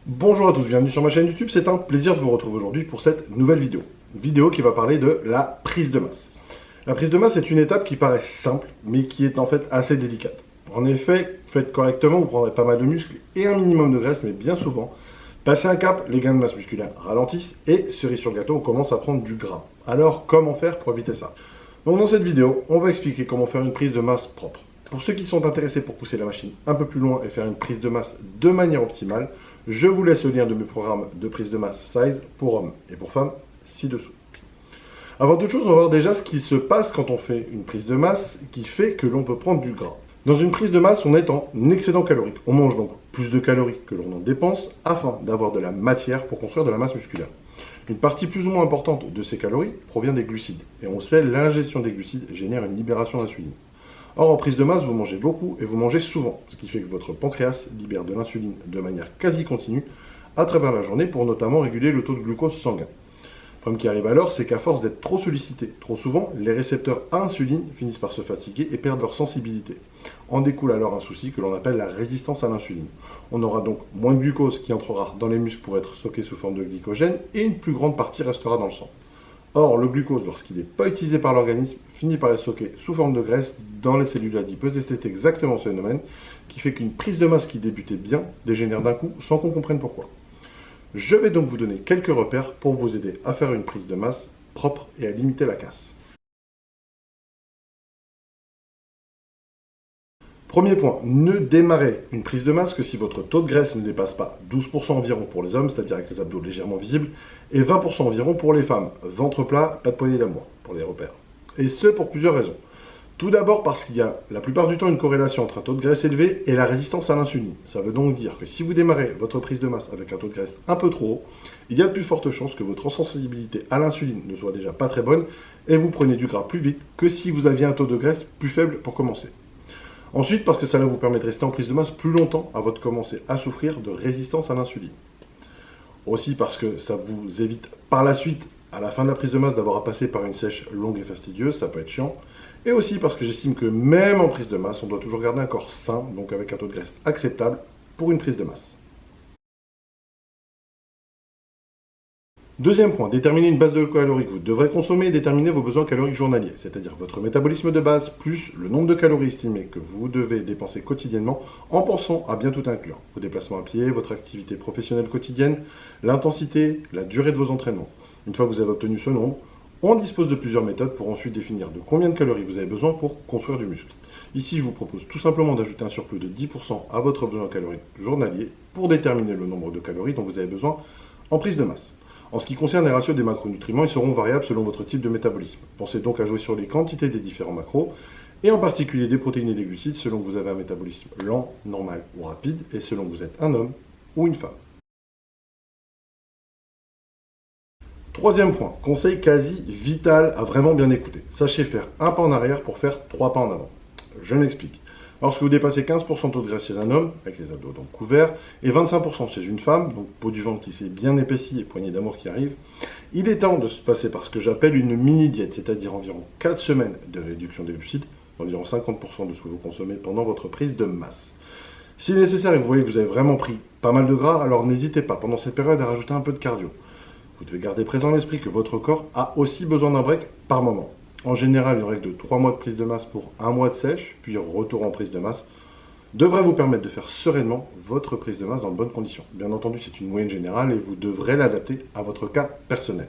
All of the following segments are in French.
Bonjour à tous, bienvenue sur ma chaîne YouTube, c'est un plaisir de vous retrouver aujourd'hui pour cette nouvelle vidéo. Vidéo qui va parler de la prise de masse. La prise de masse est une étape qui paraît simple, mais qui est en fait assez délicate. En effet, faites correctement, vous prendrez pas mal de muscles et un minimum de graisse, mais bien souvent, passez un cap, les gains de masse musculaire ralentissent et, cerise sur le gâteau, on commence à prendre du gras. Alors, comment faire pour éviter ça? Donc dans cette vidéo, on va expliquer comment faire une prise de masse propre. Pour ceux qui sont intéressés pour pousser la machine un peu plus loin et faire une prise de masse de manière optimale, je vous laisse le lien de mes programmes de prise de masse size pour hommes et pour femmes ci-dessous. Avant toute chose, on va voir déjà ce qui se passe quand on fait une prise de masse qui fait que l'on peut prendre du gras. Dans une prise de masse, on est en excédent calorique. On mange donc plus de calories que l'on en dépense afin d'avoir de la matière pour construire de la masse musculaire. Une partie plus ou moins importante de ces calories provient des glucides. Et on sait, l'ingestion des glucides génère une libération d'insuline. Or, en prise de masse, vous mangez beaucoup et vous mangez souvent, ce qui fait que votre pancréas libère de l'insuline de manière quasi continue à travers la journée pour notamment réguler le taux de glucose sanguin. Le problème qui arrive alors, c'est qu'à force d'être trop sollicités trop souvent, les récepteurs à insuline finissent par se fatiguer et perdent leur sensibilité. En découle alors un souci que l'on appelle la résistance à l'insuline. On aura donc moins de glucose qui entrera dans les muscles pour être stocké sous forme de glycogène et une plus grande partie restera dans le sang. Or, le glucose, lorsqu'il n'est pas utilisé par l'organisme, finit par être stocké sous forme de graisse dans les cellules adipeuses. Et c'est exactement ce phénomène qui fait qu'une prise de masse qui débutait bien dégénère d'un coup sans qu'on comprenne pourquoi. Je vais donc vous donner quelques repères pour vous aider à faire une prise de masse propre et à limiter la casse. Premier point, ne démarrez une prise de masse que si votre taux de graisse ne dépasse pas 12% environ pour les hommes, c'est-à-dire avec les abdos légèrement visibles, et 20% environ pour les femmes, ventre plat, pas de poignée d'amour, pour les repères. Et ce, pour plusieurs raisons. Tout d'abord parce qu'il y a la plupart du temps une corrélation entre un taux de graisse élevé et la résistance à l'insuline. Ça veut donc dire que si vous démarrez votre prise de masse avec un taux de graisse un peu trop haut, il y a de plus fortes chances que votre sensibilité à l'insuline ne soit déjà pas très bonne et vous prenez du gras plus vite que si vous aviez un taux de graisse plus faible pour commencer. Ensuite, parce que cela vous permet de rester en prise de masse plus longtemps avant de commencer à souffrir de résistance à l'insuline. Aussi parce que ça vous évite par la suite, à la fin de la prise de masse, d'avoir à passer par une sèche longue et fastidieuse, ça peut être chiant. Et aussi parce que j'estime que même en prise de masse, on doit toujours garder un corps sain, donc avec un taux de graisse acceptable pour une prise de masse. Deuxième point, déterminer une base de calories que vous devrez consommer et déterminer vos besoins caloriques journaliers, c'est-à-dire votre métabolisme de base plus le nombre de calories estimées que vous devez dépenser quotidiennement en pensant à bien tout inclure. Vos déplacements à pied, votre activité professionnelle quotidienne, l'intensité, la durée de vos entraînements. Une fois que vous avez obtenu ce nombre, on dispose de plusieurs méthodes pour ensuite définir de combien de calories vous avez besoin pour construire du muscle. Ici, je vous propose tout simplement d'ajouter un surplus de 10% à votre besoin calorique journalier pour déterminer le nombre de calories dont vous avez besoin en prise de masse. En ce qui concerne les ratios des macronutriments, ils seront variables selon votre type de métabolisme. Pensez donc à jouer sur les quantités des différents macros, et en particulier des protéines et des glucides selon que vous avez un métabolisme lent, normal ou rapide, et selon que vous êtes un homme ou une femme. Troisième point, conseil quasi vital à vraiment bien écouter. Sachez faire un pas en arrière pour faire 3 pas en avant. Je m'explique. Lorsque vous dépassez 15% de taux de graisse chez un homme, avec les abdos donc couverts, et 25% chez une femme, donc peau du ventre qui s'est bien épaissie et poignée d'amour qui arrive, il est temps de se passer par ce que j'appelle une mini-diète, c'est-à-dire environ 4 semaines de réduction des glucides, environ 50% de ce que vous consommez pendant votre prise de masse. Si nécessaire et que vous voyez que vous avez vraiment pris pas mal de gras, alors n'hésitez pas pendant cette période à rajouter un peu de cardio. Vous devez garder présent l'esprit que votre corps a aussi besoin d'un break par moment. En général, une règle de 3 mois de prise de masse pour 1 mois de sèche, puis retour en prise de masse, devrait vous permettre de faire sereinement votre prise de masse dans de bonnes conditions. Bien entendu, c'est une moyenne générale et vous devrez l'adapter à votre cas personnel.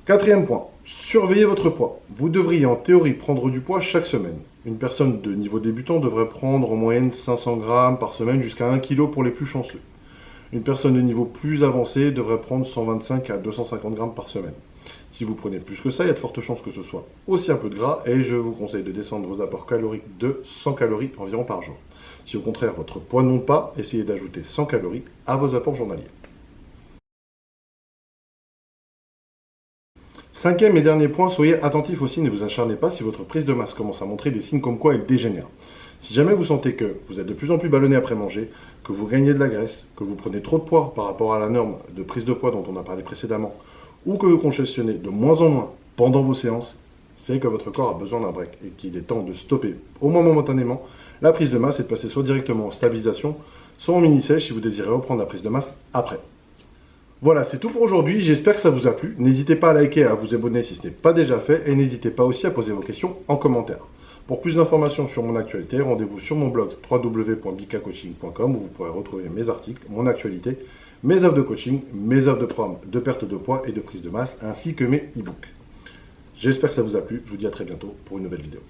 Quatrième point, surveillez votre poids. Vous devriez en théorie prendre du poids chaque semaine. Une personne de niveau débutant devrait prendre en moyenne 500 grammes par semaine jusqu'à 1 kg pour les plus chanceux. Une personne de niveau plus avancé devrait prendre 125 à 250 grammes par semaine. Si vous prenez plus que ça, il y a de fortes chances que ce soit aussi un peu de gras et je vous conseille de descendre vos apports caloriques de 100 calories environ par jour. Si au contraire votre poids ne monte pas, essayez d'ajouter 100 calories à vos apports journaliers. Cinquième et dernier point, soyez attentif aussi, ne vous acharnez pas si votre prise de masse commence à montrer des signes comme quoi elle dégénère. Si jamais vous sentez que vous êtes de plus en plus ballonné après manger, que vous gagnez de la graisse, que vous prenez trop de poids par rapport à la norme de prise de poids dont on a parlé précédemment, ou que vous congestionnez de moins en moins pendant vos séances, c'est que votre corps a besoin d'un break et qu'il est temps de stopper, au moins momentanément, La prise de masse est de passer soit directement en stabilisation, soit en mini-sèche si vous désirez reprendre la prise de masse après. Voilà, c'est tout pour aujourd'hui, j'espère que ça vous a plu. N'hésitez pas à liker et à vous abonner si ce n'est pas déjà fait, et n'hésitez pas aussi à poser vos questions en commentaire. Pour plus d'informations sur mon actualité, rendez-vous sur mon blog www.bikacoaching.com où vous pourrez retrouver mes articles, mon actualité, mes offres de coaching, mes offres de programme de perte de poids et de prise de masse, ainsi que mes e-books. J'espère que ça vous a plu, je vous dis à très bientôt pour une nouvelle vidéo.